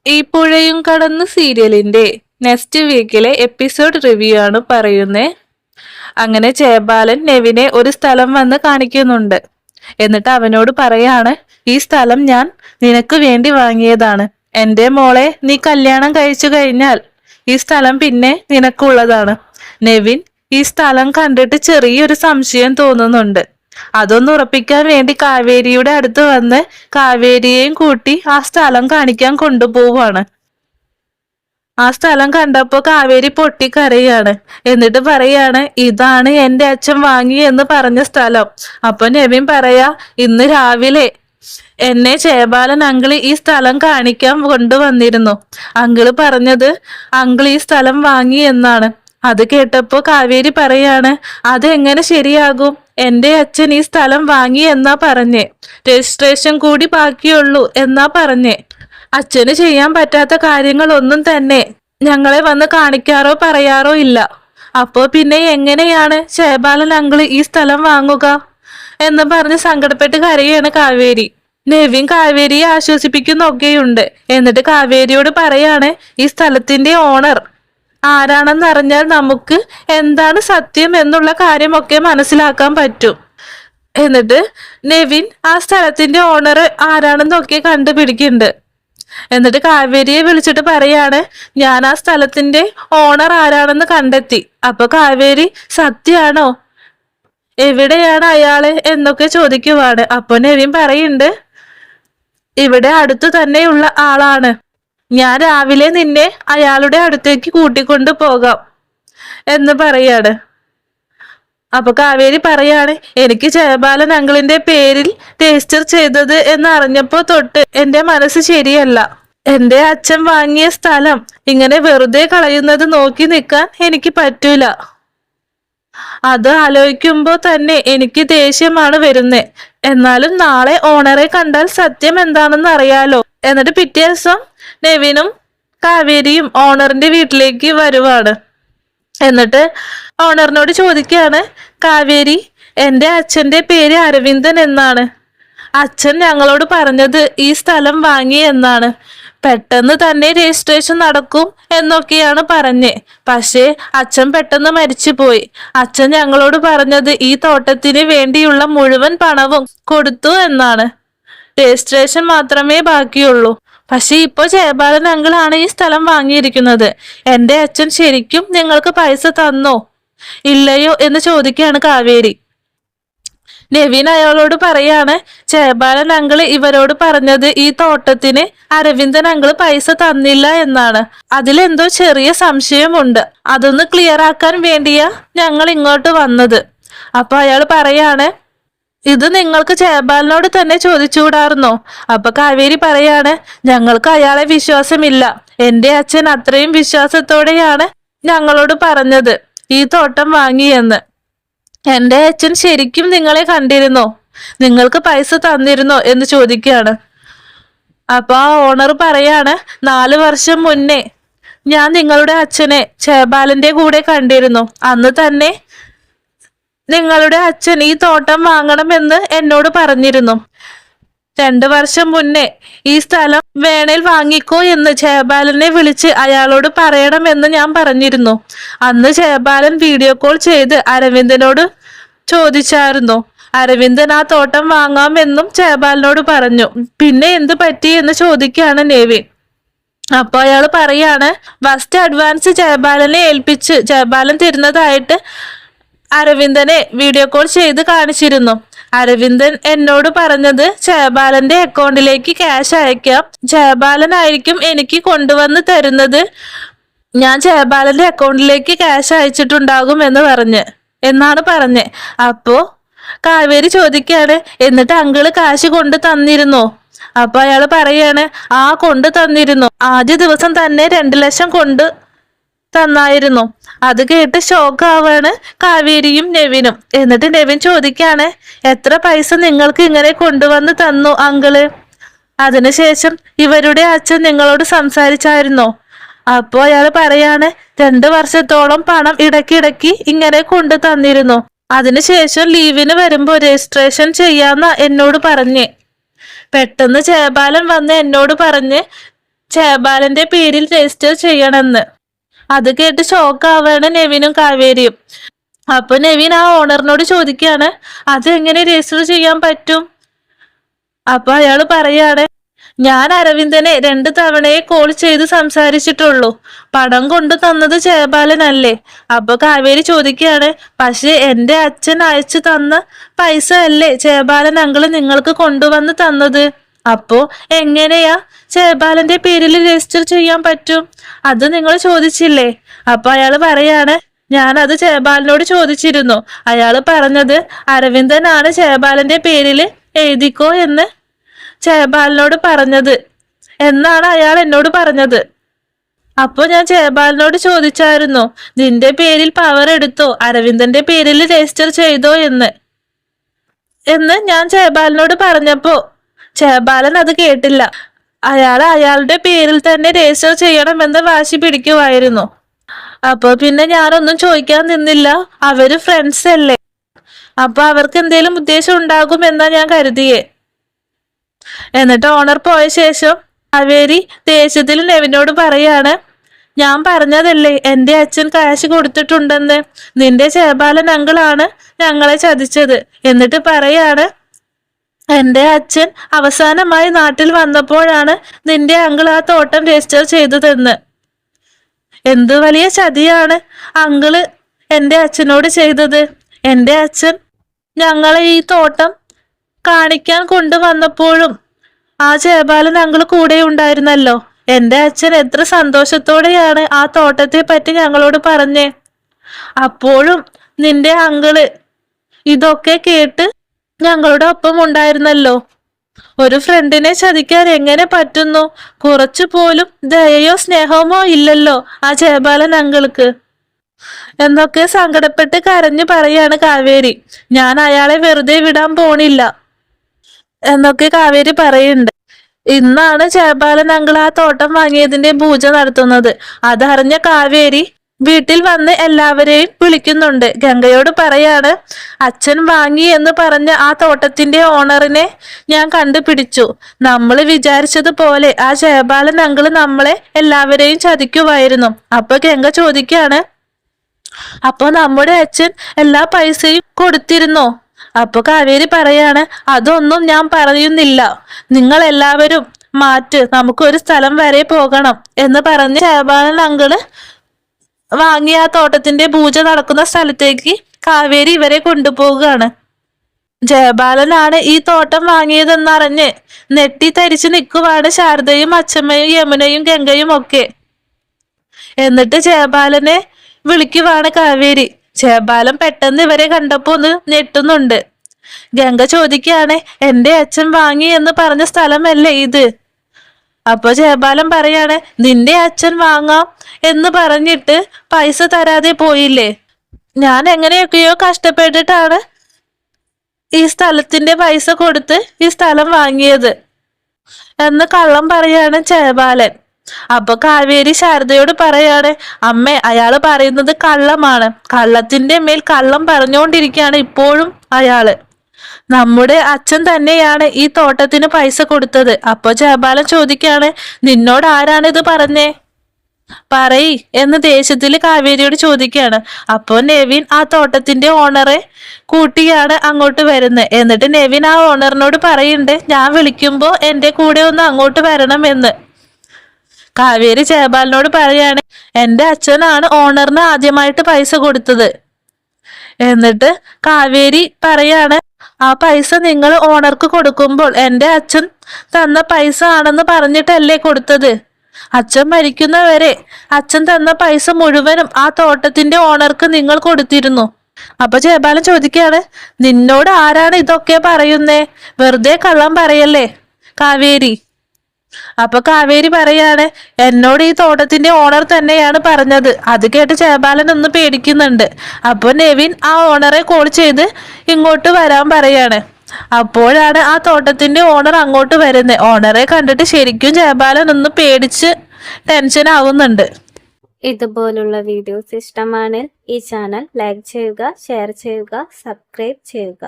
ഈ പുഴയും കടന്ന് സീരിയലിന്റെ നെക്സ്റ്റ് വീക്കിലെ എപ്പിസോഡ് റിവ്യൂ ആണ് പറയുന്നേ. അങ്ങനെ ജയബാലൻ നെവിനെ ഒരു സ്ഥലം വന്ന് കാണിക്കുന്നുണ്ട്. എന്നിട്ട് അവനോട് പറയാണ്, ഈ സ്ഥലം ഞാൻ നിനക്ക് വേണ്ടി വാങ്ങിയതാണ്. എന്റെ മോളെ നീ കല്യാണം കഴിച്ചു കഴിഞ്ഞാൽ ഈ സ്ഥലം പിന്നെ നിനക്കുള്ളതാണ്. നെവിൻ ഈ സ്ഥലം കണ്ടിട്ട് ചെറിയൊരു സംശയം തോന്നുന്നുണ്ട്. അതൊന്ന് ഉറപ്പിക്കാൻ വേണ്ടി കാവേരിയുടെ അടുത്ത് വന്ന് കാവേരിയെയും കൂട്ടി ആ സ്ഥലം കാണിക്കാൻ കൊണ്ടുപോവാണ്. ആ സ്ഥലം കണ്ടപ്പോ കാവേരി പൊട്ടിക്കരയാണ്. എന്നിട്ട് പറയാണ്, ഇതാണ് എന്റെ അച്ഛൻ വാങ്ങി എന്ന് പറഞ്ഞ സ്ഥലം. അപ്പൊ നെവിൻ പറയാ, ഇന്ന് രാവിലെ എന്നെ ജയബാലൻ അങ്കിള് ഈ സ്ഥലം കാണിക്കാൻ കൊണ്ടുവന്നിരുന്നു. അങ്കിള് പറഞ്ഞത് അങ്കിൾ ഈ സ്ഥലം വാങ്ങി എന്നാണ്. അത് കേട്ടപ്പോ കാവേരി പറയാണ്, അതെങ്ങനെ ശരിയാകും? എന്റെ അച്ഛൻ ഈ സ്ഥലം വാങ്ങി എന്നാ പറഞ്ഞേ. രജിസ്ട്രേഷൻ കൂടി ബാക്കിയുള്ളൂ എന്നാ പറഞ്ഞേ. അച്ഛന് ചെയ്യാൻ പറ്റാത്ത കാര്യങ്ങളൊന്നും തന്നെ ഞങ്ങളെ വന്ന് കാണിക്കാറോ പറയാറോ ഇല്ല. അപ്പോ പിന്നെ എങ്ങനെയാണ് ജയബാലൻ അങ്കിള് ഈ സ്ഥലം വാങ്ങുക എന്ന് പറഞ്ഞ് സങ്കടപ്പെട്ട് കരയാണ് കാവേരി. നെവിൻ കാവേരിയെ ആശ്വസിപ്പിക്കുന്നൊക്കെയുണ്ട്. എന്നിട്ട് കാവേരിയോട് പറയാണ്, ഈ സ്ഥലത്തിന്റെ ഓണർ ആരാണെന്നറിഞ്ഞാൽ നമുക്ക് എന്താണ് സത്യം എന്നുള്ള കാര്യമൊക്കെ മനസ്സിലാക്കാൻ പറ്റും. എന്നിട്ട് നെവിൻ ആ സ്ഥലത്തിന്റെ ഓണർ ആരാണെന്നൊക്കെ കണ്ടുപിടിക്കുന്നുണ്ട്. എന്നിട്ട് കാവേരിയെ വിളിച്ചിട്ട് പറയാണ്, ഞാൻ ആ സ്ഥലത്തിന്റെ ഓണർ ആരാണെന്ന് കണ്ടെത്തി. അപ്പൊ കാവേരി, സത്യാണോ? എവിടെയാണ് അയാള് എന്നൊക്കെ ചോദിക്കുവാണ്. അപ്പൊ നെവിൻ പറയുന്നുണ്ട്, ഇവിടെ അടുത്തു തന്നെയുള്ള ആളാണ്. ഞാൻ രാവിലെ നിന്നെ അയാളുടെ അടുത്തേക്ക് കൂട്ടിക്കൊണ്ടു പോകാം എന്ന് പറയാണ്. അപ്പൊ കാവേരി പറയാണ്, എനിക്ക് ജയബാലൻ അങ്കിളിന്റെ പേരിൽ രജിസ്റ്റർ ചെയ്തത് എന്ന് അറിഞ്ഞപ്പോ തൊട്ട് എന്റെ മനസ്സ് ശരിയല്ല. എന്റെ അച്ഛൻ വാങ്ങിയ സ്ഥലം ഇങ്ങനെ വെറുതെ കളയുന്നത് നോക്കി നിൽക്കാൻ എനിക്ക് പറ്റൂല. അത് ആലോചിക്കുമ്പോ തന്നെ എനിക്ക് ദേഷ്യമാണ് വരുന്നേ. എന്നാലും നാളെ ഓണറെ കണ്ടാൽ സത്യം എന്താണെന്ന് അറിയാലോ. എന്നിട്ട് പിറ്റേ ദിവസം നെവിനും കാവേരിയും ഓണറിന്റെ വീട്ടിലേക്ക് വരുവാണ്. എന്നിട്ട് ഓണറിനോട് ചോദിക്കുകയാണ്, കാവേരി, എന്റെ അച്ഛന്റെ പേര് അരവിന്ദൻ എന്നാണ്. അച്ഛൻ ഞങ്ങളോട് പറഞ്ഞത് ഈ സ്ഥലം വാങ്ങി എന്നാണ്. പെട്ടെന്ന് തന്നെ രജിസ്ട്രേഷൻ നടക്കും എന്നൊക്കെയാണ് പറഞ്ഞേ. പക്ഷേ അച്ഛൻ പെട്ടെന്ന് മരിച്ചുപോയി. അച്ഛൻ ഞങ്ങളോട് പറഞ്ഞത് ഈ തോട്ടത്തിന് വേണ്ടിയുള്ള മുഴുവൻ പണവും കൊടുത്തു എന്നാണ്. രജിസ്ട്രേഷൻ മാത്രമേ ബാക്കിയുള്ളൂ. പക്ഷെ ഇപ്പൊ ജയബാലൻ അങ്കിളാണ് ഈ സ്ഥലം വാങ്ങിയിരിക്കുന്നത്. എന്റെ അച്ഛൻ ശരിക്കും നിങ്ങൾക്ക് പൈസ തന്നോ ഇല്ലയോ എന്ന് ചോദിക്കുകയാണ് കാവേരി. നെവിൻ അയാളോട് പറയാണ്, ജയബാലൻ അങ്കിള് ഇവരോട് പറഞ്ഞത് ഈ തോട്ടത്തിന് അരവിന്ദൻ അങ്കിള് പൈസ തന്നില്ല എന്നാണ്. അതിലെന്തോ ചെറിയ സംശയമുണ്ട്. അതൊന്ന് ക്ലിയർ ആക്കാൻ വേണ്ടിയാ ഞങ്ങൾ ഇങ്ങോട്ട് വന്നത്. അപ്പൊ അയാൾ പറയാണ്, ഇത് നിങ്ങൾക്ക് ജയബാലനോട് തന്നെ ചോദിച്ചുകൂടായിരുന്നോ? അപ്പൊ കാവേരി പറയാണ്, ഞങ്ങൾക്ക് അയാളെ വിശ്വാസമില്ല. എന്റെ അച്ഛൻ അത്രയും വിശ്വാസത്തോടെയാണ് ഞങ്ങളോട് പറഞ്ഞത് ഈ തോട്ടം വാങ്ങിയെന്ന്. എന്റെ അച്ഛൻ ശരിക്കും നിങ്ങളെ കണ്ടിരുന്നോ? നിങ്ങൾക്ക് പൈസ തന്നിരുന്നോ എന്ന് ചോദിക്കുകയാണ്. അപ്പൊ ആ ഓണർ പറയാണ്, 4 വർഷം മുന്നേ ഞാൻ നിങ്ങളുടെ അച്ഛനെ ജയബാലന്റെ കൂടെ കണ്ടിരുന്നു. അന്ന് തന്നെ നിങ്ങളുടെ അച്ഛൻ ഈ തോട്ടം വാങ്ങണമെന്ന് എന്നോട് പറഞ്ഞിരുന്നു. 2 വർഷം മുന്നേ ഈ സ്ഥലം വേണേൽ വാങ്ങിക്കോ എന്ന് ജയബാലനെ വിളിച്ച് അയാളോട് പറയണമെന്ന് ഞാൻ പറഞ്ഞിരുന്നു. അന്ന് ജയബാലൻ വീഡിയോ കോൾ ചെയ്ത് അരവിന്ദനോട് ചോദിച്ചായിരുന്നു. അരവിന്ദൻ ആ തോട്ടം വാങ്ങാമെന്നും ജയബാലനോട് പറഞ്ഞു. പിന്നെ എന്ത് പറ്റി എന്ന് ചോദിക്കുകയാണ് നെവിൻ. അപ്പൊ അയാൾ പറയാണ്, ഫസ്റ്റ് അഡ്വാൻസ് ജയബാലനെ ഏൽപ്പിച്ച് ജയബാലൻ തരുന്നതായിട്ട് അരവിന്ദനെ വീഡിയോ കോൾ ചെയ്ത് കാണിച്ചിരുന്നു. അരവിന്ദൻ എന്നോട് പറഞ്ഞത് ജയബാലന്റെ അക്കൗണ്ടിലേക്ക് ക്യാഷ് അയക്കാം, ജയബാലൻ ആയിരിക്കും എനിക്ക് കൊണ്ടുവന്ന് തരുന്നത്, ഞാൻ ജയബാലന്റെ അക്കൗണ്ടിലേക്ക് ക്യാഷ് അയച്ചിട്ടുണ്ടാകും എന്നാണ് പറഞ്ഞ്. അപ്പോ കാവേരി ചോദിക്കാണ്, എന്നിട്ട് അങ്കിള് കാശ് കൊണ്ട് തന്നിരുന്നോ? അപ്പൊ അയാള് പറയാണ്, കൊണ്ട് തന്നിരുന്നു. ആദ്യ ദിവസം തന്നെ 2 ലക്ഷം കൊണ്ട് തന്നായിരുന്നു. അത് കേട്ട് ഷോക്കാവാണ് കാവേരിയും നെവിനും. എന്നിട്ട് നെവിൻ ചോദിക്കാണ്, എത്ര പൈസ നിങ്ങൾക്ക് ഇങ്ങനെ കൊണ്ടുവന്ന് തന്നു അങ്കിള്? അതിനുശേഷം ഇവരുടെ അച്ഛൻ നിങ്ങളോട് സംസാരിച്ചായിരുന്നോ? അപ്പോ അയാൾ പറയാണ്, 2 വർഷത്തോളം പണം ഇടയ്ക്കിടയ്ക്ക് ഇങ്ങനെ കൊണ്ടു തന്നിരുന്നു. അതിനുശേഷം ലീവിന് വരുമ്പോ രജിസ്ട്രേഷൻ ചെയ്യാന്ന എന്നോട് പറഞ്ഞേ. പെട്ടെന്ന് ജയബാലൻ വന്ന് എന്നോട് പറഞ്ഞ് ജയബാലന്റെ പേരിൽ രജിസ്റ്റർ ചെയ്യണമെന്ന്. അത് കേട്ട് ഷോക്കാവാണ് നെവിനും കാവേരിയും. അപ്പൊ നെവിൻ ആ ഓണറിനോട് ചോദിക്കാണ്, അതെങ്ങനെ രജിസ്റ്റർ ചെയ്യാൻ പറ്റും? അപ്പൊ അയാള് പറയാണ്, ഞാൻ അരവിന്ദനെ 2 തവണയെ കോൾ ചെയ്ത് സംസാരിച്ചിട്ടുള്ളൂ. പണം കൊണ്ടു തന്നത് ജയബാലനല്ലേ? അപ്പൊ കാവേരി ചോദിക്കുകയാണ്, പക്ഷെ എന്റെ അച്ഛൻ അയച്ചു തന്ന പൈസ അല്ലേ ജയബാലൻ അങ്കിള് നിങ്ങൾക്ക് കൊണ്ടുവന്ന് തന്നത്? അപ്പോ എങ്ങനെയാ ജയബാലന്റെ പേരിൽ രജിസ്റ്റർ ചെയ്യാൻ പറ്റും? അത് നിങ്ങൾ ചോദിച്ചില്ലേ? അപ്പൊ അയാള് പറയാണ്, ഞാൻ അത് ജയബാലനോട് ചോദിച്ചിരുന്നു. അയാള് പറഞ്ഞത് അരവിന്ദനാണ് ജയബാലന്റെ പേരിൽ എഴുതിക്കോ എന്ന് ജയബാലനോട് പറഞ്ഞത് എന്നാണ് അയാൾ എന്നോട് പറഞ്ഞത്. അപ്പൊ ഞാൻ ജയബാലനോട് ചോദിച്ചായിരുന്നു, നിന്റെ പേരിൽ പവർ എടുത്തോ, അരവിന്ദന്റെ പേരിൽ രജിസ്റ്റർ ചെയ്തോ എന്ന് ഞാൻ ജയബാലനോട് പറഞ്ഞപ്പോ ജയബാലൻ അത് കേട്ടില്ല. അയാളുടെ പേരിൽ തന്നെ രജിസ്റ്റർ ചെയ്യണമെന്ന് വാശി പിടിക്കുമായിരുന്നു. അപ്പൊ പിന്നെ ഞാനൊന്നും ചോദിക്കാൻ നിന്നില്ല. അവര് ഫ്രണ്ട്സ് അല്ലേ, അപ്പൊ അവർക്ക് എന്തേലും ഉദ്ദേശം ഉണ്ടാകുമെന്നാ ഞാൻ കരുതിയേ. എന്നിട്ട് ഓണർ പോയ ശേഷം കാവേരി ദേഷ്യത്തിൽ നെവിനോട് പറയാണ്, ഞാൻ പറഞ്ഞതല്ലേ എന്റെ അച്ഛൻ കാശ് കൊടുത്തിട്ടുണ്ടെന്ന്. നിന്റെ ജയബാലൻ അങ്കിളാണ് ഞങ്ങളെ ചതിച്ചത്. എന്നിട്ട് പറയാണ്, എന്റെ അച്ഛൻ അവസാനമായി നാട്ടിൽ വന്നപ്പോഴാണ് നിന്റെ അങ്കിൾ ആ തോട്ടം രജിസ്റ്റർ ചെയ്തതെന്ന്. എന്തു വലിയ ചതിയാണ് അങ്കിള് എന്റെ അച്ഛനോട് ചെയ്തത്. എന്റെ അച്ഛൻ ഞങ്ങളെ ഈ തോട്ടം കാണിക്കാൻ കൊണ്ടുവന്നപ്പോഴും ആ ജയബാലൻ അങ്കിള് കൂടെ ഉണ്ടായിരുന്നല്ലോ. എന്റെ അച്ഛൻ എത്ര സന്തോഷത്തോടെയാണ് ആ തോട്ടത്തെ പറ്റി ഞങ്ങളോട് പറഞ്ഞേ. അപ്പോഴും നിന്റെ അങ്കിള് ഇതൊക്കെ കേട്ട് ഞങ്ങളുടെ ഒപ്പം ഉണ്ടായിരുന്നല്ലോ. ഒരു ഫ്രണ്ടിനെ ചതിക്കാൻ എങ്ങനെ പറ്റുന്നു? കുറച്ചു പോലും ദയയോ സ്നേഹമോ ഇല്ലല്ലോ ആ ജയബാലൻ അങ്കിൾക്ക് എന്നൊക്കെ സങ്കടപ്പെട്ട് കരഞ്ഞു പറയാണ് കാവേരി. ഞാൻ അയാളെ വെറുതെ വിടാൻ പോണില്ല എന്നൊക്കെ കാവേരി പറയുന്നുണ്ട്. ഇന്നാണ് ജയബാലൻ അങ്കിൾ ആ തോട്ടം വാങ്ങിയതിന്റെ പൂജ നടത്തുന്നത്. അതറിഞ്ഞ കാവേരി വീട്ടിൽ വന്ന് എല്ലാവരെയും വിളിക്കുന്നുണ്ട്. ഗംഗയോട് പറയാണ്, അച്ഛൻ വാങ്ങി എന്ന് പറഞ്ഞ ആ തോട്ടത്തിന്റെ ഓണറിനെ ഞാൻ കണ്ടുപിടിച്ചു. നമ്മൾ വിചാരിച്ചതുപോലെ ആ ജയബാലൻ അങ്കിള് നമ്മളെ എല്ലാവരെയും ചതിക്കുമായിരുന്നു. അപ്പൊ ഗംഗ ചോദിക്കാണ്, അപ്പൊ നമ്മുടെ അച്ഛൻ എല്ലാ പൈസയും കൊടുത്തിരുന്നോ? അപ്പൊ കാവേരി പറയാണ്, അതൊന്നും ഞാൻ പറയുന്നില്ല. നിങ്ങൾ എല്ലാവരും മാറ്റ്, നമുക്കൊരു സ്ഥലം വരെ പോകണം എന്ന് പറഞ്ഞ് ജയബാലൻ അങ്കിള് വാങ്ങിയ ആ തോട്ടത്തിന്റെ പൂജ നടക്കുന്ന സ്ഥലത്തേക്ക് കാവേരി ഇവരെ കൊണ്ടുപോവുകയാണ്. ജയബാലനാണ് ഈ തോട്ടം വാങ്ങിയതെന്നറിഞ്ഞ് നെട്ടിത്തരിച്ചു നിൽക്കുവാണ് ശാരദയും അച്ഛമ്മയും യമുനയും ഗംഗയും ഒക്കെ. എന്നിട്ട് ജയബാലനെ വിളിക്കുവാണ് കാവേരി. ജയബാലൻ പെട്ടെന്ന് ഇവരെ കണ്ടപ്പോ ഒന്ന് ഞെട്ടുന്നുണ്ട്. ഗംഗ ചോദിക്കുകയാണ്, എന്റെ അച്ഛൻ വാങ്ങി എന്ന് പറഞ്ഞ സ്ഥലമല്ലേ ഇത്? അപ്പൊ ജയബാലൻ പറയാണ്, നിന്റെ അച്ഛൻ വാങ്ങാം എന്ന് പറഞ്ഞിട്ട് പൈസ തരാതെ പോയില്ലേ? ഞാൻ എങ്ങനെയൊക്കെയോ കഷ്ടപ്പെട്ടിട്ടാണ് ഈ സ്ഥലത്തിന്റെ പൈസ കൊടുത്ത് ഈ സ്ഥലം വാങ്ങിയത് എന്ന് കള്ളം പറയാണ് ജയബാലൻ. അപ്പൊ കാവേരി ശാരദയോട് പറയാണ്, അമ്മേ അയാള് പറയുന്നത് കള്ളമാണ്. കള്ളത്തിന്റെ മേൽ കള്ളം പറഞ്ഞുകൊണ്ടിരിക്കുകയാണ് ഇപ്പോഴും അയാള്. നമ്മുടെ അച്ഛൻ തന്നെയാണ് ഈ തോട്ടത്തിന് പൈസ കൊടുത്തത്. അപ്പൊ ജയബാലൻ ചോദിക്കാണ്, നിന്നോട് ആരാണ് ഇത് പറഞ്ഞേ? പറയ് എന്ന് ദേഷ്യത്തില് കാവേരിയോട് ചോദിക്കുകയാണ്. അപ്പൊ നെവിൻ ആ തോട്ടത്തിന്റെ ഓണറെ കൂട്ടിയാണ് അങ്ങോട്ട് വരുന്നത്. എന്നിട്ട് നെവിൻ ആ ഓണറിനോട് പറയുന്നുണ്ട്, ഞാൻ വിളിക്കുമ്പോ എന്റെ കൂടെ ഒന്ന് അങ്ങോട്ട് വരണം എന്ന്. കാവേരി ജയബാലനോട് പറയാണ്, എന്റെ അച്ഛനാണ് ഓണറിന് ആദ്യമായിട്ട് പൈസ കൊടുത്തത്. എന്നിട്ട് കാവേരി പറയാണ്, ആ പൈസ നിങ്ങൾ ഓണർക്ക് കൊടുക്കുമ്പോൾ എന്റെ അച്ഛൻ തന്ന പൈസ ആണെന്ന് പറഞ്ഞിട്ടല്ലേ കൊടുത്തത്? അച്ഛൻ മരിക്കുന്നവരെ അച്ഛൻ തന്ന പൈസ മുഴുവനും ആ തോട്ടത്തിന്റെ ഓണർക്ക് നിങ്ങൾ കൊടുത്തിരുന്നു. അപ്പൊ ജയബാലൻ ചോദിക്കാണ്, നിന്നോട് ആരാണ് ഇതൊക്കെ പറയുന്നേ? വെറുതെ കള്ളം പറയല്ലേ കാവേരി. അപ്പൊ കാവേരി പറയാണ്, എന്നോട് ഈ തോട്ടത്തിന്റെ ഓണർ തന്നെയാണ് പറഞ്ഞത്. അത് കേട്ട് ജയബാലൻ ഒന്ന് പേടിക്കുന്നുണ്ട്. അപ്പൊ നെവിൻ ആ ഓണറെ കോൾ ചെയ്ത് ഇങ്ങോട്ട് വരാൻ പറയാണ്. അപ്പോഴാണ് ആ തോട്ടത്തിന്റെ ഓണർ അങ്ങോട്ട് വരുന്നത്. ഓണറെ കണ്ടിട്ട് ശരിക്കും ജയബാലൻ ഒന്ന് പേടിച്ച് ടെൻഷൻ ആവുന്നുണ്ട്. ഇതുപോലുള്ള വീഡിയോസ് ഇഷ്ടമാണ് ഈ ചാനൽ ലൈക്ക് ചെയ്യുക, ഷെയർ ചെയ്യുക, സബ്സ്ക്രൈബ് ചെയ്യുക.